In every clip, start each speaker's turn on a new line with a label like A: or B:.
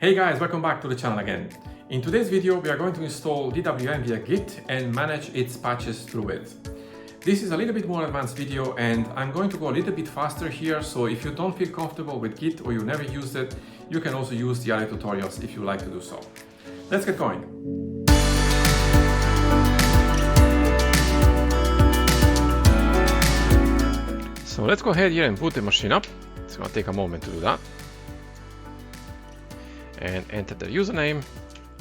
A: Hey guys, welcome back to the channel again. In today's video, we are going to install DWM via Git and manage its patches through it. This is a little bit more advanced video and I'm going to go a little bit faster here, so if you don't feel comfortable with Git or you never used it, you can also use the other tutorials if you like to do so. Let's get going. So let's go ahead here and boot the machine up. It's going to take a moment to do that. And enter the username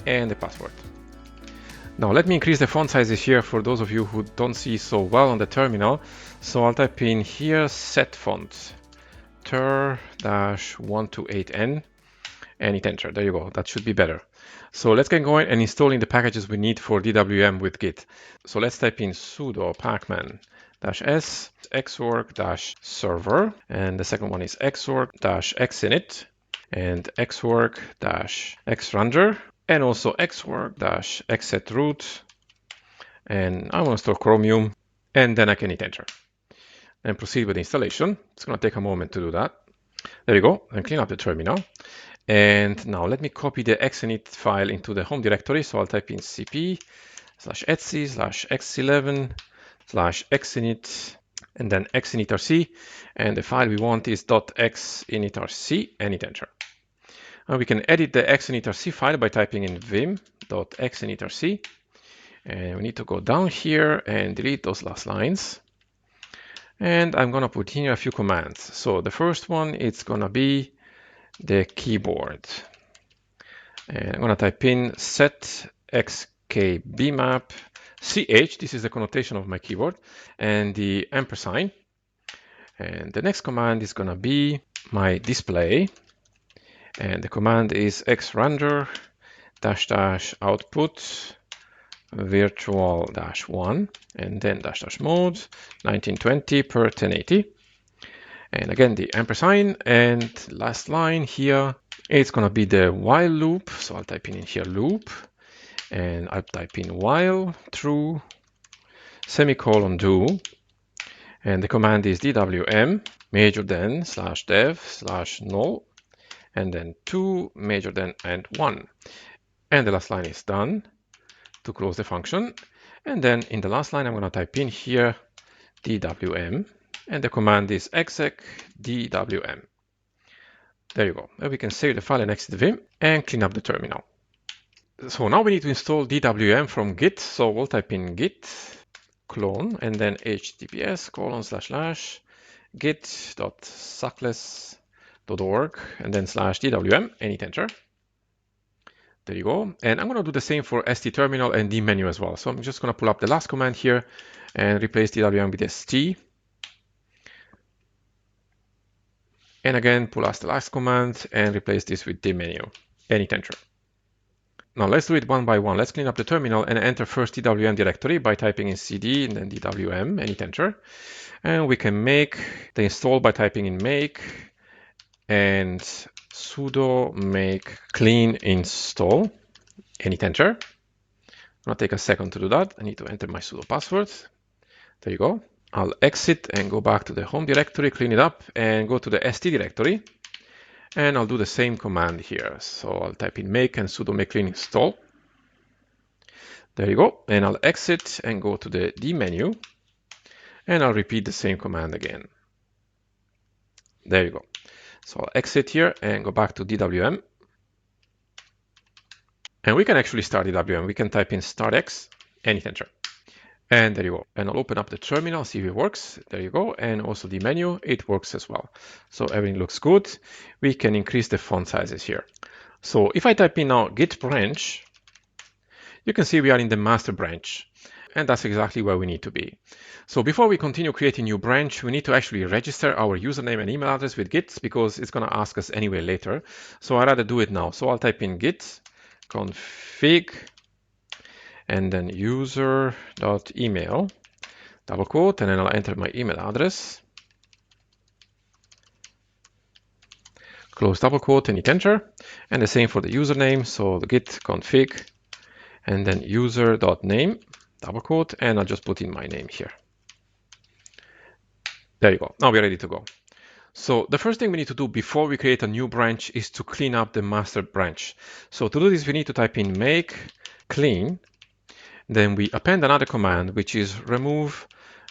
A: and the password. Now let me increase the font sizes here for those of you who don't see so well on the terminal. So I'll type in here set font ter-128n and hit enter. There you go, that should be better. So let's get going and installing the packages we need for DWM with Git. So let's type in sudo pacman-s xorg-server, and the second one is xorg-xinit and xorg-xrandr, and also xorg-xsetroot, and I want to install Chromium, and then I can hit enter and proceed with the installation. It's going to take a moment to do that. There you go, and clean up the terminal. And now let me copy the xinit file into the home directory. So I'll type in cp/etc/x11/xinit and then xinitrc, and the file we want is .xinitrc and hit enter. And we can edit the xinitrc file by typing in vim.xinitrc, and we need to go down here and delete those last lines. And I'm going to put in a few commands. So the first one, it's going to be the keyboard, and I'm going to type in set xkbmap ch. This is the connotation of my keyboard, and the ampersand. And the next command is going to be my display, and the command is xrandr --output virtual-1 and then --mode 1920 per 1080. And again the ampersand, and last line here, it's going to be the while loop. So I'll type in here loop, and I'll type in while true semicolon do, and the command is dwm major than /dev/null and then 2 major than and 1, and the last line is done to close the function. And then in the last line I'm going to type in here dwm, and the command is exec dwm. There you go. Now we can save the file and exit Vim and clean up the terminal. So now we need to install DWM from Git. So we'll type in git clone and then https://git.suckless.org and then /dwm and hit enter. There you go. And I'm going to do the same for st-terminal and dmenu as well. So I'm just going to pull up the last command here and replace DWM with st. And again, pull out the last command and replace this with dmenu and hit enter. Now let's do it one by one. Let's clean up the terminal and enter first DWM directory by typing in cd and then DWM and hit enter. And we can make the install by typing in make and sudo make clean install and hit enter. It's going to take a second to do that. I need to enter my sudo password. There you go. I'll exit and go back to the home directory, clean it up, and go to the st directory. And I'll do the same command here. So I'll type in make and sudo make clean install. There you go. And I'll exit and go to the dmenu. And I'll repeat the same command again. There you go. So I'll exit here and go back to DWM. And we can actually start DWM. We can type in startx and hit enter. And there you go. And I'll open up the terminal, see if it works. There you go. And also the menu, it works as well. So everything looks good. We can increase the font sizes here. So if I type in now git branch, you can see we are in the master branch. And that's exactly where we need to be. So before we continue creating new branch, we need to actually register our username and email address with Git, because it's going to ask us anyway later. So I'd rather do it now. So I'll type in git config and then user.email, double quote, and then I'll enter my email address, close double quote and hit enter. And the same for the username. So the git config and then user.name, double quote, and I'll just put in my name here. There you go. Now we're ready to go. So the first thing we need to do before we create a new branch is to clean up the master branch. So to do this, we need to type in make clean. Then we append another command, which is remove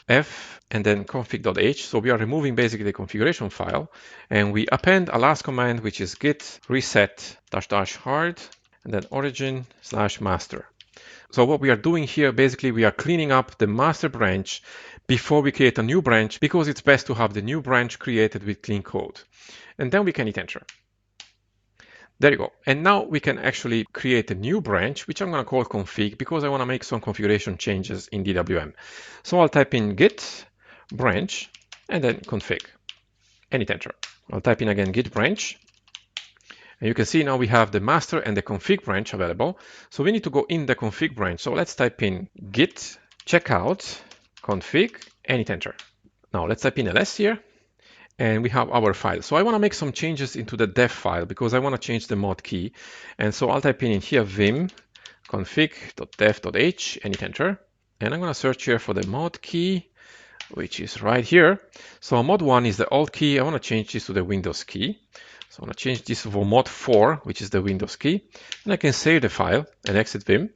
A: f and then config.h. So we are removing basically the configuration file. And we append a last command, which is git reset --hard and then origin/master. So what we are doing here, basically, we are cleaning up the master branch before we create a new branch, because it's best to have the new branch created with clean code. And then we can hit enter. There you go. And now we can actually create a new branch, which I'm going to call config, because I want to make some configuration changes in DWM. So I'll type in git branch and then config and hit enter. I'll type in again git branch. And you can see now we have the master and the config branch available. So we need to go in the config branch. So let's type in git checkout config and hit enter. Now let's type in ls here. And we have our file. So I want to make some changes into the dev file because I want to change the mod key. And so I'll type in here vim config.dev.h and hit enter. And I'm going to search here for the mod key, which is right here. So mod 1 is the alt key. I want to change this to the Windows key. So I want to change this for mod 4, which is the Windows key. And I can save the file and exit vim.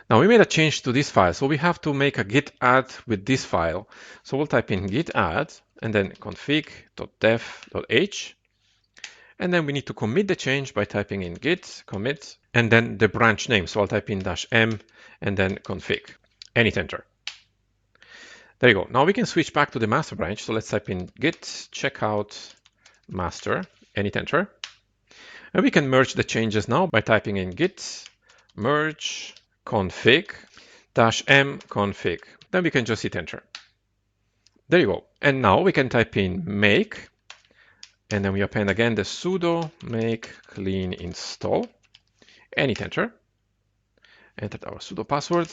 A: Now we made a change to this file, so we have to make a git add with this file. So we'll type in git add and then config.dev.h. And then we need to commit the change by typing in git commit and then the branch name. So I'll type in -m and then config and hit enter. There you go. Now we can switch back to the master branch. So let's type in git checkout master and hit enter. And we can merge the changes now by typing in git merge config -m config. Then we can just hit enter. There you go. And now we can type in make, and then we append again the sudo make clean install and hit enter. Entered our sudo password.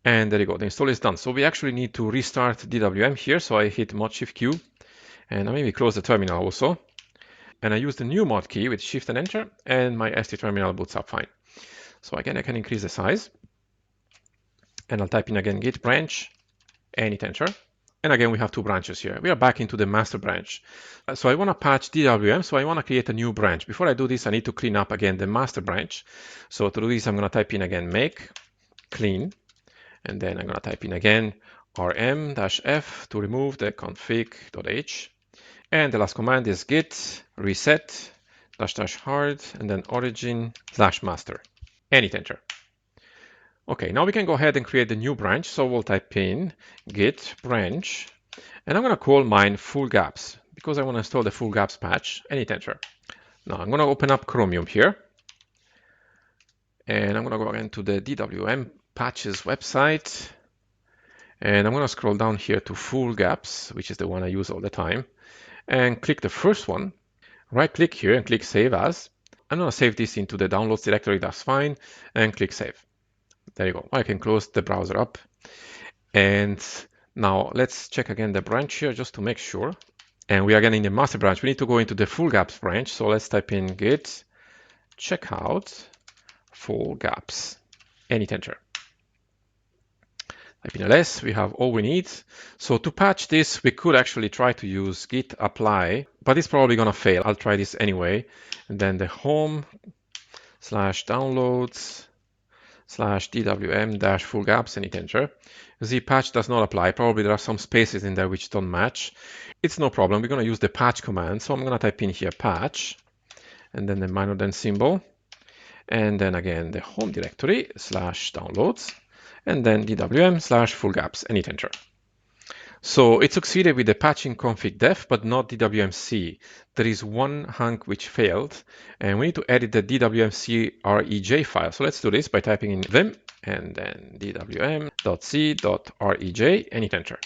A: And there you go. The install is done. So we actually need to restart DWM here. So I hit mod shift Q and I maybe close the terminal also. And I use the new mod key with shift and enter, and my ST terminal boots up fine. So again, I can increase the size. And I'll type in again git branch and hit enter. And again, we have two branches here. We are back into the master branch. So I want to patch DWM, so I want to create a new branch. Before I do this, I need to clean up again the master branch. So to do this, I'm going to type in again make clean. And then I'm going to type in again rm-f to remove the config.h. And the last command is git reset --hard and then origin/master and hit enter. Okay, now we can go ahead and create the new branch. So we'll type in git branch, and I'm going to call mine full gaps because I want to install the full gaps patch and hit enter. Now I'm going to open up Chromium here, and I'm going to go again to the DWM patches website, and I'm going to scroll down here to full gaps, which is the one I use all the time, and click the first one. Right click here and click save as. I'm going to save this into the downloads directory, that's fine, and click save. There you go. I can close the browser up. And now let's check again the branch here just to make sure. And we are again in the master branch. We need to go into the full gaps branch. So let's type in git checkout full gaps and hit enter. Type in ls, we have all we need. So to patch this, we could actually try to use git apply, but it's probably going to fail. I'll try this anyway. And then the home/downloads/DWM-full gaps and hit enter. The patch does not apply. Probably there are some spaces in there which don't match. It's no problem. We're going to use the patch command. So I'm going to type in here patch and then the minor than symbol. And then again, the home directory/downloads and then DWM/full gaps and hit enter. So it succeeded with the patching config dev, but not DWMC. There is one hunk which failed, and we need to edit the DWMC rej file. So let's do this by typing in vim and then dwm.c.rej and hit enter.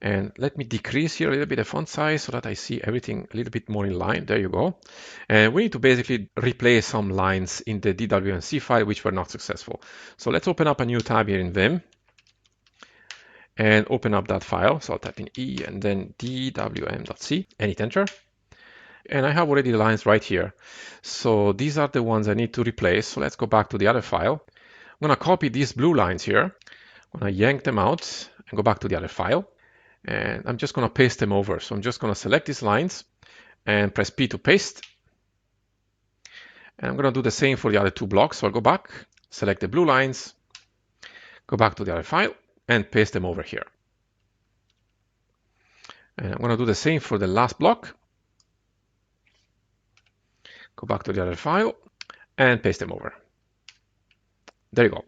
A: And let me decrease here a little bit the font size so that I see everything a little bit more in line. There you go. And we need to basically replace some lines in the DWMC file which were not successful. So let's open up a new tab here in vim and open up that file. So I'll type in E and then dwm.c and hit enter. And I have already the lines right here. So these are the ones I need to replace. So let's go back to the other file. I'm going to copy these blue lines here. I'm going to yank them out and go back to the other file. And I'm just going to paste them over. So I'm just going to select these lines and press P to paste. And I'm going to do the same for the other two blocks. So I'll go back, select the blue lines, go back to the other file, and paste them over here. And I'm going to do the same for the last block. Go back to the other file and paste them over. There you go.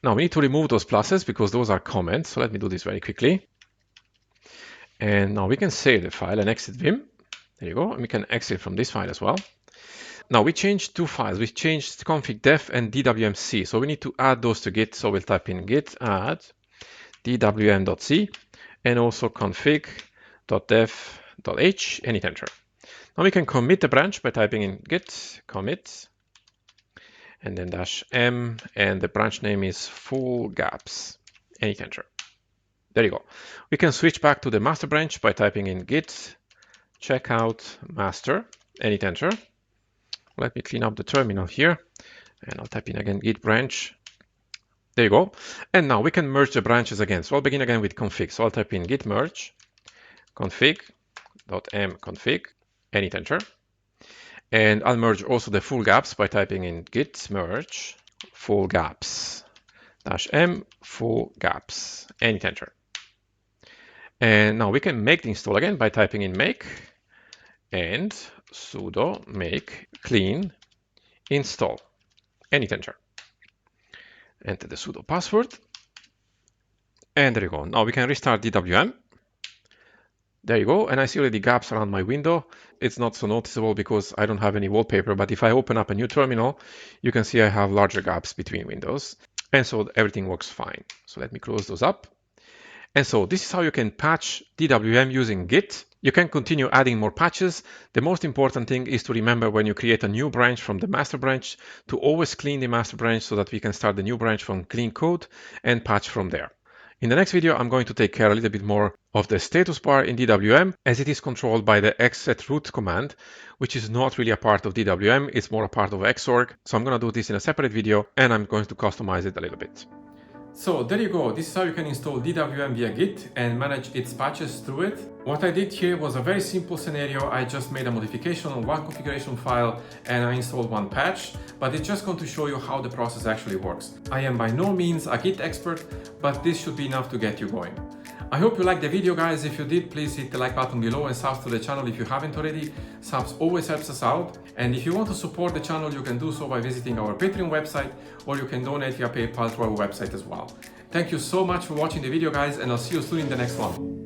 A: Now we need to remove those pluses because those are comments. So let me do this very quickly. And now we can save the file and exit Vim. There you go. And we can exit from this file as well. Now we changed two files. We changed config def and dwmc. So we need to add those to Git. So we'll type in git add dwm.c and also config.def.h and hit enter. Now we can commit the branch by typing in git commit and then -m, and the branch name is full gaps and hit enter. There you go. We can switch back to the master branch by typing in git checkout master and hit enter. Let me clean up the terminal here and I'll type in again git branch. There you go. And now we can merge the branches again. So I'll begin again with config. So I'll type in git merge config.m config and hit enter. And I'll merge also the full gaps by typing in git merge full gaps -m full gaps and hit enter. And now we can make the install again by typing in make and sudo make clean install and hit enter. Enter the sudo password. And there you go. Now we can restart DWM. There you go. And I see already gaps around my window. It's not so noticeable because I don't have any wallpaper, but if I open up a new terminal, you can see I have larger gaps between windows. And so everything works fine. So let me close those up. And so this is how you can patch DWM using Git. You can continue adding more patches. The most important thing is to remember when you create a new branch from the master branch to always clean the master branch so that we can start the new branch from clean code and patch from there. In the next video, I'm going to take care a little bit more of the status bar in DWM as it is controlled by the xsetroot command, which is not really a part of DWM. It's more a part of Xorg. So I'm going to do this in a separate video and I'm going to customize it a little bit. So there you go. This is how you can install DWM via Git and manage its patches through it. What I did here was a very simple scenario. I just made a modification on one configuration file and I installed one patch, but it's just going to show you how the process actually works. I am by no means a Git expert, but this should be enough to get you going. I hope you liked the video, guys. If you did, please hit the like button below and subscribe to the channel if you haven't already. Subs always helps us out. And if you want to support the channel, you can do so by visiting our Patreon website, or you can donate via PayPal to our website as well. Thank you so much for watching the video, guys, and I'll see you soon in the next one.